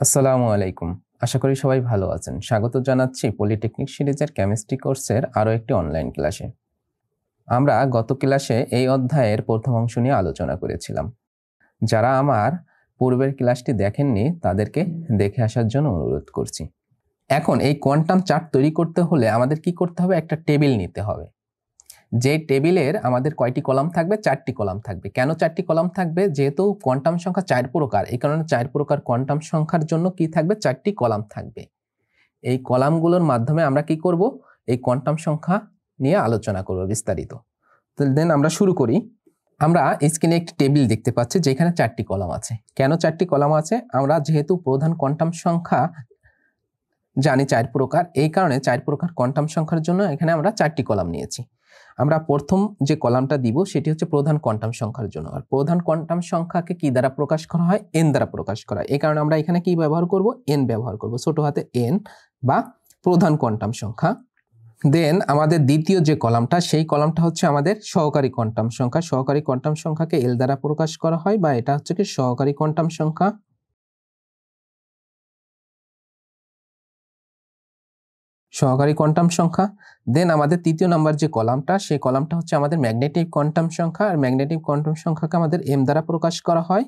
আসসালামু আলাইকুম। আশা করি সবাই ভালো আছেন। স্বাগত জানাচ্ছি পলিটেকনিক সিরিজের কেমিস্ট্রি কোর্সের আরও একটি অনলাইন ক্লাসে। আমরা গত ক্লাসে এই অধ্যায়ের প্রথম অংশ নিয়ে আলোচনা করেছিলাম। যারা আমার পূর্বের ক্লাসটি দেখেননি তাদেরকে দেখে আসার জন্য অনুরোধ করছি। এখন এই কোয়ান্টাম চার্ট তৈরি করতে হলে আমাদের কি করতে হবে? একটা টেবিল নিতে হবে। যে টেবিলের আমাদের কয়টি কলাম থাকবে? 4টি কলাম থাকবে। কেন 4টি কলাম থাকবে? যেহেতু কোয়ান্টাম সংখ্যা 4 প্রকার, এই কারণে 4 প্রকার কোয়ান্টাম সংখ্যার জন্য কি থাকবে? 4টি কলাম থাকবে। এই কলামগুলোর মাধ্যমে আমরা কি করব? এই কোয়ান্টাম সংখ্যা নিয়ে আলোচনা করব বিস্তারিত। তো দেন আমরা শুরু করি। আমরা স্ক্রিনে একটি টেবিল দেখতে পাচ্ছি যেখানে 4টি কলাম আছে। কেন 4টি কলাম আছে? আমরা যেহেতু প্রধান কোয়ান্টাম সংখ্যা জানি 4 প্রকার, এই কারণে 4 প্রকার কোয়ান্টাম সংখ্যার জন্য এখানে আমরা 4টি কলাম নিয়েছি। আমরা প্রথম যে কলামটা দিব সেটি হচ্ছে প্রধান কোয়ান্টাম সংখ্যার জন্য। আর প্রধান কোয়ান্টাম সংখ্যাকে কি দ্বারা প্রকাশ করা হয়? n দ্বারা প্রকাশ করা হয়। এই কারণে আমরা এখানে কি ব্যবহার করব? n ব্যবহার করব, ছোট হাতে n বা প্রধান কোয়ান্টাম সংখ্যা। দেন আমাদের দ্বিতীয় যে কলামটা, সেই কলামটা হচ্ছে আমাদের সহকারী কোয়ান্টাম সংখ্যা। সহকারী কোয়ান্টাম সংখ্যাকে l দ্বারা প্রকাশ করা হয়, বা এটা হচ্ছে কি সহকারী কোয়ান্টাম সংখ্যা। সহকারী কোয়ান্টাম সংখ্যা। দেন আমাদের তৃতীয় নাম্বার যে কলামটা, সেই কলামটা হচ্ছে আমাদের ম্যাগনেটিক কোয়ান্টাম সংখ্যা। আর ম্যাগনেটিক কোয়ান্টাম সংখ্যাকে আমাদের m দ্বারা প্রকাশ করা হয়।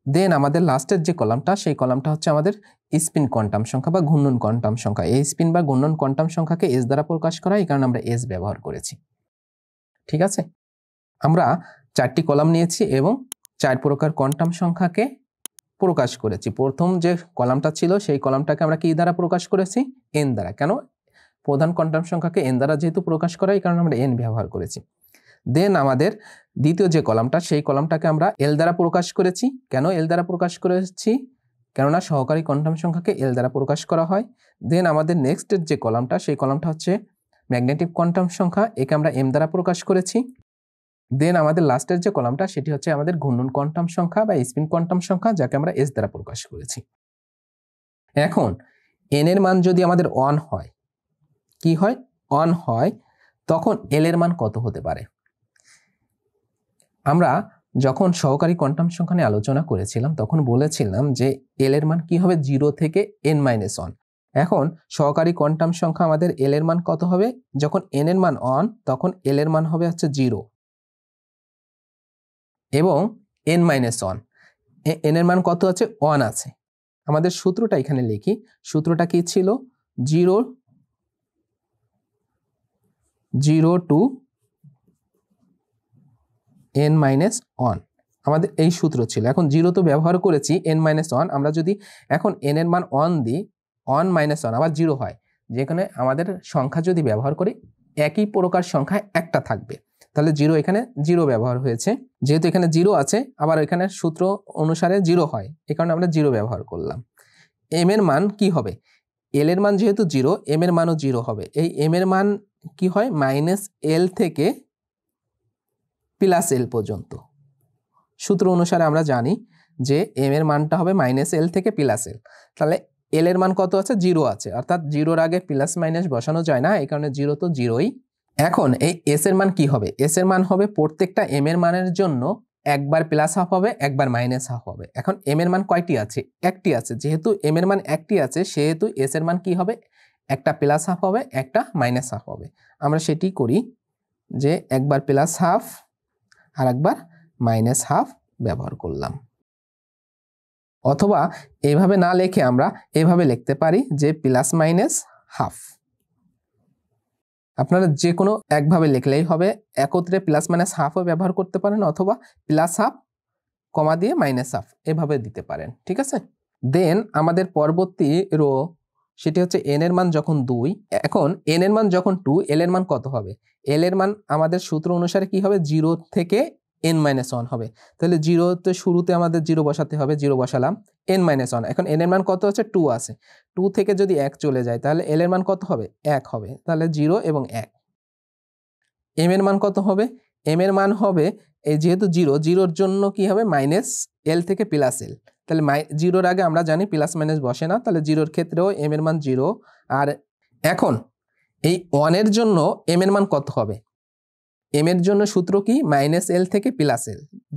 দেন আমাদের লাস্টের যে কলামটা, সেই কলামটা হচ্ছে আমাদের স্পিন কোয়ান্টাম সংখ্যা বা ঘূর্ণন কোয়ান্টাম সংখ্যা। এই স্পিন বা ঘূর্ণন কোয়ান্টাম সংখ্যাকে s দ্বারা প্রকাশ করা হয়, এই কারণে আমরা s ব্যবহার করেছি। ঠিক আছে, আমরা 4টি কলাম নিয়েছি এবং 4 প্রকার কোয়ান্টাম সংখ্যাকে প্রকাশ করেছি। প্রথম যে কলামটা ছিল সেই কলামটাকে আমরা কি দ্বারা প্রকাশ করেছি? n দ্বারা। কেন? প্রধান কোয়ান্টাম সংখ্যাকে n দ্বারা যেহেতু প্রকাশ করা, এই কারণে আমরা n ব্যবহার করেছি। দেন আমাদের দ্বিতীয় যে কলামটা, সেই কলামটাকে আমরা l দ্বারা প্রকাশ করেছি। কেন l দ্বারা প্রকাশ করেছি? কেননা সহকারী কোয়ান্টাম সংখ্যাকে l দ্বারা প্রকাশ করা হয়। দেন আমাদের নেক্সটের যে কলামটা, সেই কলামটা হচ্ছে ম্যাগনেটিক কোয়ান্টাম সংখ্যা, একে আমরা m দ্বারা প্রকাশ করেছি। দেন আমাদের লাস্টের যে কলামটা, সেটি হচ্ছে আমাদের ঘূর্ণন কোয়ান্টাম সংখ্যা বা স্পিন কোয়ান্টাম সংখ্যা, যাকে আমরা s দ্বারা প্রকাশ করেছি। এখন n এর মান যদি আমাদের 1 হয়, কি হয়? 1 হয়, তখন l এর মান কত হতে পারে? আমরা যখন সহকারী কোয়ান্টাম সংখ্যা নিয়ে আলোচনা করেছিলাম তখন বলেছিলাম যে l এর মান কি হবে? 0 থেকে n-1। এখন সহকারী কোয়ান্টাম সংখ্যা আমাদের l এর মান কত হবে? যখন n এর মান 1, তখন l এর মান হবে হচ্ছে 0 এবং n-1। n এর মান কত আছে? 1 আছে। আমাদের সূত্রটা এখানে লিখি। সূত্রটা কি ছিল? 0 to n-1 আমাদের এই সূত্র ছিল। এখন 0 তো ব্যবহার করেছি, n-1 আমরা যদি এখন n এর মান 1 দিই, 1-1 আবার 0 হয়। যেখানে আমাদের সংখ্যা যদি ব্যবহার করি, একই প্রকার সংখ্যা একটা থাকবে, তাহলে 0 এখানে 0 ব্যবহার হয়েছে। যেহেতু এখানে 0 আছে, আবার এখানে সূত্র অনুসারে 0 হয়, এই কারণে আমরা 0 ব্যবহার করলাম। m এর মান কি হবে? l এর মান যেহেতু 0, m এর মানও 0 হবে। এই m এর মান কি হয়? -l থেকে +l পর্যন্ত। সূত্র অনুসারে আমরা জানি যে m এর মানটা হবে -l থেকে +l। তাহলে l এর মান কত আছে? 0 আছে, অর্থাৎ 0-র আগে প্লাস মাইনাস বসানো যায় না, এই কারণে 0 তো 0ই। এখন এই s এর মান কি হবে? s এর মান হবে প্রত্যেকটা m এর মানের জন্য একবার +½ হবে, একবার -½ হবে। এখন m এর মান কয়টি আছে? একটি আছে। যেহেতু m এর মান একটি আছে, সেহেতু s এর মান কি হবে? একটা +½ হবে, একটা -½ হবে। আমরা সেটি করি যে একবার +½ আর একবার -½ ব্যবহার করলাম। অথবা এইভাবে না লিখে আমরা এভাবে লিখতে পারি যে +-½ আপনারা যে কোনো একভাবে লিখলেই হবে। একত্রে +-½ ব্যবহার করতে পারেন, অথবা +½ কমা দিয়ে -½ এভাবে দিতে পারেন। ঠিক আছে? দেন আমাদের পরবর্তী রো, সেটি হচ্ছে n এর মান যখন 2, এখন n এর মান যখন 2, l এর মান কত হবে? l এর মান আমাদের সূত্র অনুসারে কি হবে? 0 থেকে n-1 হবে। তাহলে 0 তে শুরুতে আমাদের 0 বসাতে হবে, 0 বসালাম। n-1, এখন n এর মান কত আছে? 2 আছে। 2 থেকে যদি 1 চলে যায়, তাহলে l এর মান কত হবে? 1 হবে। তাহলে 0 এবং 1। m এর মান কত হবে? m এর মান হবে, এই যেহেতু 0, 0-র জন্য কি হবে? -l থেকে +l। তাহলে 0-র আগে আমরা জানি প্লাস মাইনাস বসে না, তাহলে 0-র ক্ষেত্রেও m এর মান 0। আর এখন এই 1 এর জন্য m এর মান কত হবে? এম এর জন্য সূত্র কি -l থেকে +l,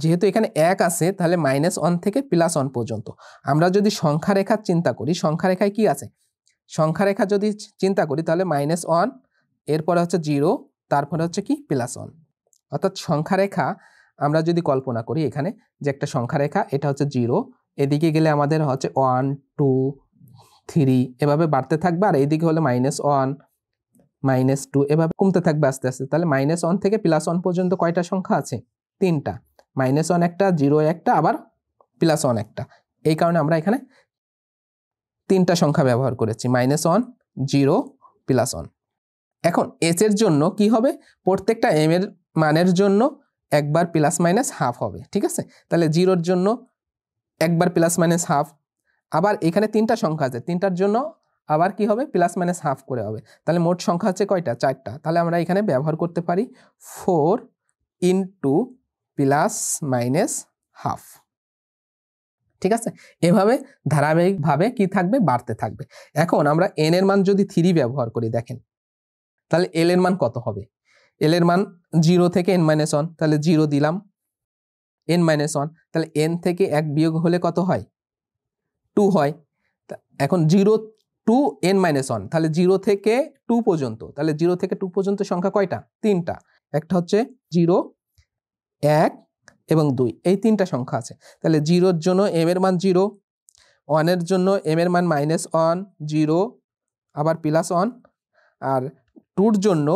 যেহেতু এখানে 1 আছে তাহলে -1 থেকে +1 পর্যন্ত। আমরা যদি সংখ্যা রেখা চিন্তা করি, সংখ্যা রেখায় কি আছে, সংখ্যা রেখা যদি চিন্তা করি তাহলে -1, এরপরে হচ্ছে 0, তারপরে হচ্ছে কি +1, অর্থাৎ সংখ্যা রেখা আমরা যদি কল্পনা করি এখানে যে একটা সংখ্যা রেখা, এটা হচ্ছে 0, এদিকে গেলে আমাদের হচ্ছে 1 2 3 এভাবে বাড়তে থাকবে, আর এইদিকে হলে -1 -2 এভাবে কমতে থাকবে আস্তে আস্তে। তাহলে -1 থেকে +1 পর্যন্ত কয়টা সংখ্যা আছে, 3টা, -1 একটা, 0 একটা, আবার +1 একটা। এই কারণে আমরা এখানে 3টা সংখ্যা ব্যবহার করেছি, -1 0 +1। এখন h এর জন্য কি হবে, প্রত্যেকটা m এর মানের জন্য একবার ±½ হবে, ঠিক আছে। তাহলে 0-র জন্য একবার ±½ আবার এখানে 3টা সংখ্যা আছে, 3টার জন্য আবার কি হবে ±½ করে হবে। তাহলে মোট সংখ্যা হচ্ছে কয়টা, 4টা। তাহলে আমরা এখানে ব্যবহার করতে পারি 4 × ±½ ঠিক আছে। এভাবে ধারাবাহিকভাবে কি থাকবে, বাড়তে থাকবে। এখন আমরা n এর মান যদি 3 ব্যবহার করি দেখেন, তাহলে l এর মান কত হবে, l এর মান 0 থেকে n-1, তাহলে 0 দিলাম, n-1, তাহলে n থেকে 1 বিয়োগ হলে কত হয়, 2 হয়। এখন 0 to n-1, তাহলে 0 থেকে 2 পর্যন্ত, তাহলে 0 থেকে 2 পর্যন্ত সংখ্যা কয়টা, 3টা, একটা হচ্ছে 0 1 এবং 2, এই 3টা সংখ্যা আছে। তাহলে 0-র জন্য m এর মান 0, 1 এর জন্য m এর মান -1 0 আবার +1, আর 2-র জন্য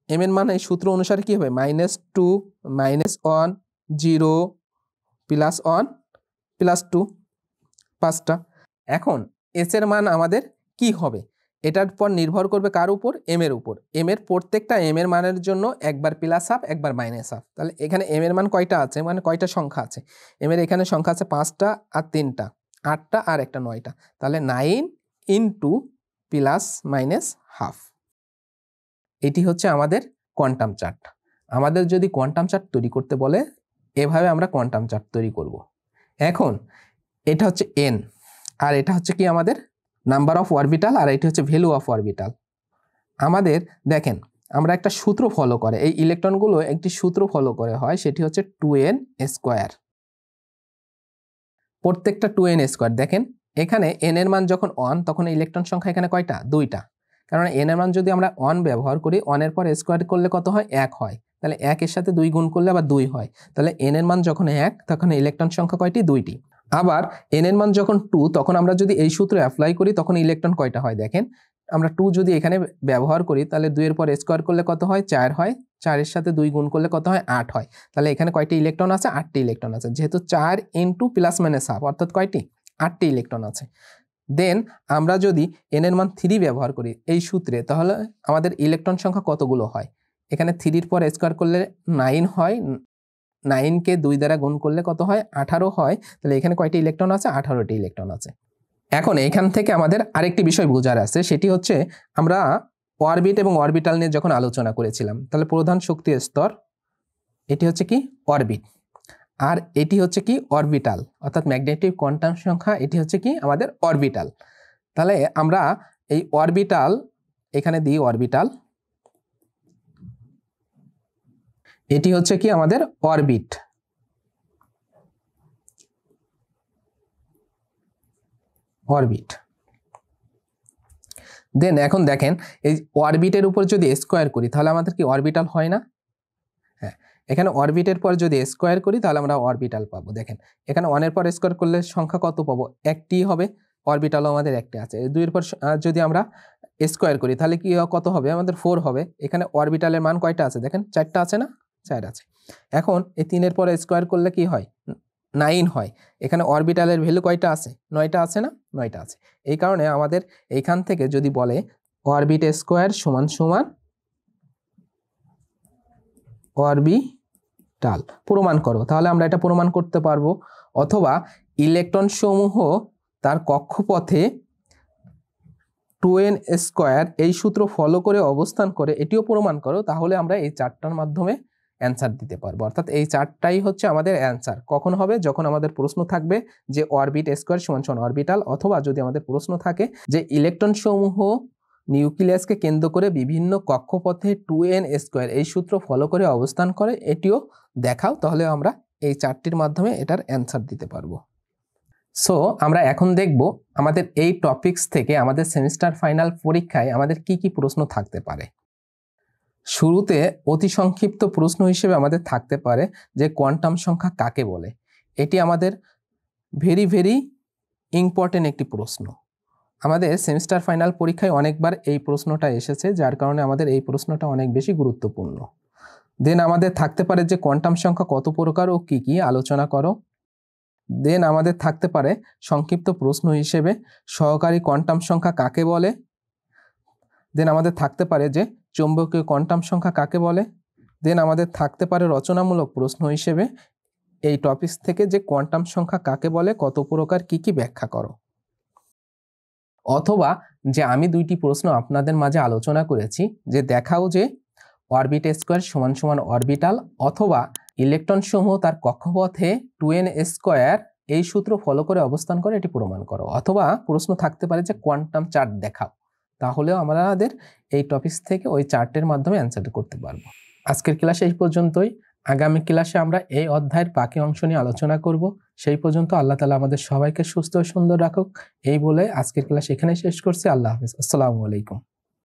m এর মান এই সূত্র অনুসারে কি হবে, -2 -1 0 +1 +2, 5টা। এখন h এর মান আমাদের কি হবে, এটার পর নির্ভর করবে কার উপর, m এর উপর। m এর প্রত্যেকটা m এর মানের জন্য একবার +1/2 একবার -1/2। তাহলে এখানে m এর মান কয়টা আছে, মানে কয়টা সংখ্যা আছে, m এর এখানে সংখ্যা আছে 5টা আর 3টা, 8টা আর একটা 9টা, তাহলে 9 × ±½ এটি হচ্ছে আমাদের কোয়ান্টাম চার্ট। আমাদের যদি কোয়ান্টাম চার্ট তৈরি করতে বলে, এভাবে আমরা কোয়ান্টাম চার্ট তৈরি করব। এখন এটা হচ্ছে n, আর এটা হচ্ছে কি আমাদের নাম্বার অফ অরবিটাল, আর এটি হচ্ছে ভ্যালু অফ অরবিটাল। আমাদের দেখেন আমরা একটা সূত্র ফলো করে, এই ইলেকট্রনগুলো একটি সূত্র ফলো করে হয়, সেটি হচ্ছে 2n²। প্রত্যেকটা 2n²। দেখেন এখানে n এর মান যখন 1 তখন ইলেকট্রন সংখ্যা এখানে কয়টা, 2টা, কারণ n এর মান যদি আমরা 1 ব্যবহার করি, 1 এর পর স্কোয়ার করলে কত হয়, 1 হয়। তাহলে 1 এর সাথে 2 গুণ করলে আবার 2 হয়। তাহলে n এর মান যখন 1 তখন ইলেকট্রন সংখ্যা কয়টি, 2টি। আবার n এর মান যখন 2 তখন আমরা যদি এই সূত্র অ্যাপ্লাই করি তখন ইলেকট্রন কয়টা হয়, দেখেন আমরা 2 যদি এখানে ব্যবহার করি তাহলে 2 এর পর স্কোয়ার করলে কত হয়, 4 হয়, 4 এর সাথে 2 গুণ করলে কত হয়, 8 হয়। তাহলে এখানে কয়টি ইলেকট্রন আছে, 8টি ইলেকট্রন আছে, যেহেতু 4 × +-½ অর্থাৎ কয়টি, 8টি ইলেকট্রন আছে। দেন আমরা যদি n এর মান 3 ব্যবহার করি এই সূত্রে, তাহলে আমাদের ইলেকট্রন সংখ্যা কতগুলো হয়, এখানে 3-র পর স্কোয়ার করলে 9 হয়, 9কে 2 দ্বারা গুণ করলে কত হয়, 18 হয়। তাহলে এখানে কয়টি ইলেকট্রন আছে, 18টি ইলেকট্রন আছে। এখন এইখান থেকে আমাদের আরেকটি বিষয় বোঝার আছে, সেটি হচ্ছে আমরা অরবিট এবং অরবিটাল নিয়ে যখন আলোচনা করেছিলাম, তাহলে প্রধান শক্তি স্তর এটি হচ্ছে কি অরবিট, আর এটি হচ্ছে কি অরবিটাল, অর্থাৎ ম্যাগনেটিক কোয়ান্টাম সংখ্যা এটি হচ্ছে কি আমাদের অরবিটাল। তাহলে আমরা এই অরবিটাল এখানে দিই, অরবিটাল এটি হচ্ছে কি আমাদের অরবিট। অরবিট দেন এখন দেখেন এই অরবিটের উপর যদি স্কোয়ার করি তাহলে আমাদের কি অরবিটাল হয় না, হ্যাঁ, এখানে অরবিটের পর যদি স্কোয়ার করি তাহলে আমরা অরবিটাল পাবো। দেখেন এখানে 1 এর পর স্কোয়ার করলে সংখ্যা কত পাবো, একটি হবে, অরবিটালও আমাদের একটি আছে। 2 এর পর যদি আমরা স্কোয়ার করি তাহলে কি কত হবে, আমাদের 4 হবে। এখানে অরবিটালের মান কয়টা আছে, দেখেন 4টা আছে না, 4 আছে। এখন এই 3 এর পর স্কোয়ার করলে কি হয়, 9 হয়। এখানে অরবিটালের ভ্যালু কয়টা আছে, 9টা আছে না, 9টা আছে। এই কারণে আমাদের এইখান থেকে যদি বলে অরবিট স্কোয়ার সমান সমান অরবিটাল প্রমাণ করো, তাহলে আমরা এটা প্রমাণ করতে পারবো। অথবা ইলেকট্রন সমূহ তার কক্ষপথে 2n² এই সূত্র ফলো করে অবস্থান করে, এটিও প্রমাণ করো, তাহলে আমরা এই চারটার মাধ্যমে অ্যান্সার দিতে পারবো। অর্থাৎ এই চারটাই হচ্ছে আমাদের অ্যান্সার। কখন হবে, যখন আমাদের প্রশ্ন থাকবে যে অরবিট স্কোয়ার সমান সমান অরবিটাল, অথবা যদি আমাদের প্রশ্ন থাকে যে ইলেকট্রন সমূহ নিউক্লিয়াসকে কেন্দ্র করে বিভিন্ন কক্ষপথে 2n² এই সূত্র ফলো করে অবস্থান করে, এটিও দেখাও। তাহলে আমরা এই চারটির মাধ্যমে এটার অ্যান্সার দিতে পারবো। সো আমরা এখন দেখব আমাদের এই টপিকস থেকে আমাদের সেমিস্টার ফাইনাল পরীক্ষায় আমাদের কি কি প্রশ্ন থাকতে পারে। শুরুতে অতি সংক্ষিপ্ত প্রশ্ন হিসেবে আমাদের থাকতে পারে যে কোয়ান্টাম সংখ্যা কাকে বলে। এটি আমাদের ভেরি ভেরি ইম্পর্টেন্ট একটি প্রশ্ন। আমাদের সেমিস্টার ফাইনাল পরীক্ষায় অনেকবার এই প্রশ্নটা এসেছে, যার কারণে আমাদের এই প্রশ্নটা অনেক বেশি গুরুত্বপূর্ণ। দেন আমাদের থাকতে পারে যে কোয়ান্টাম সংখ্যা কত প্রকার ও কি কি আলোচনা করো। দেন আমাদের থাকতে পারে সংক্ষিপ্ত প্রশ্ন হিসেবে সহকারী কোয়ান্টাম সংখ্যা কাকে বলে। দেন আমাদের থাকতে পারে যে চৌম্বকীয় কোয়ান্টাম সংখ্যা কাকে বলে। দেন আমাদের থাকতে পারে রচনামূলক প্রশ্ন হিসেবে এই টপিক থেকে যে কোয়ান্টাম সংখ্যা কাকে বলে, কত প্রকার, কি কি ব্যাখ্যা করো। অথবা যে আমি দুইটি প্রশ্ন আপনাদের মাঝে আলোচনা করেছি, যে দেখাও যে অরবিট স্কোয়ার সমান সমান অরবিটাল, অথবা ইলেকট্রন সমূহ তার কক্ষপথে 2n² এই সূত্র ফলো করে অবস্থান করে, এটি প্রমাণ করো। অথবা প্রশ্ন থাকতে পারে যে কোয়ান্টাম চার্ট দেখাও। তাহলেও আমাদের এই টপিকস থেকে ওই চার্টের মাধ্যমে অ্যান্সার করতে পারবো। আজকের ক্লাসে এই পর্যন্তই। আগামী ক্লাসে আমরা এই অধ্যায়ের বাকি অংশ নিয়ে আলোচনা করব। সেই পর্যন্ত আল্লাহ তাআলা আমাদের সবাইকে সুস্থ ও সুন্দর রাখুক। এই বলে আজকের ক্লাস এখানে শেষ করছি। আল্লাহ হাফেজ। আসসালামু আলাইকুম।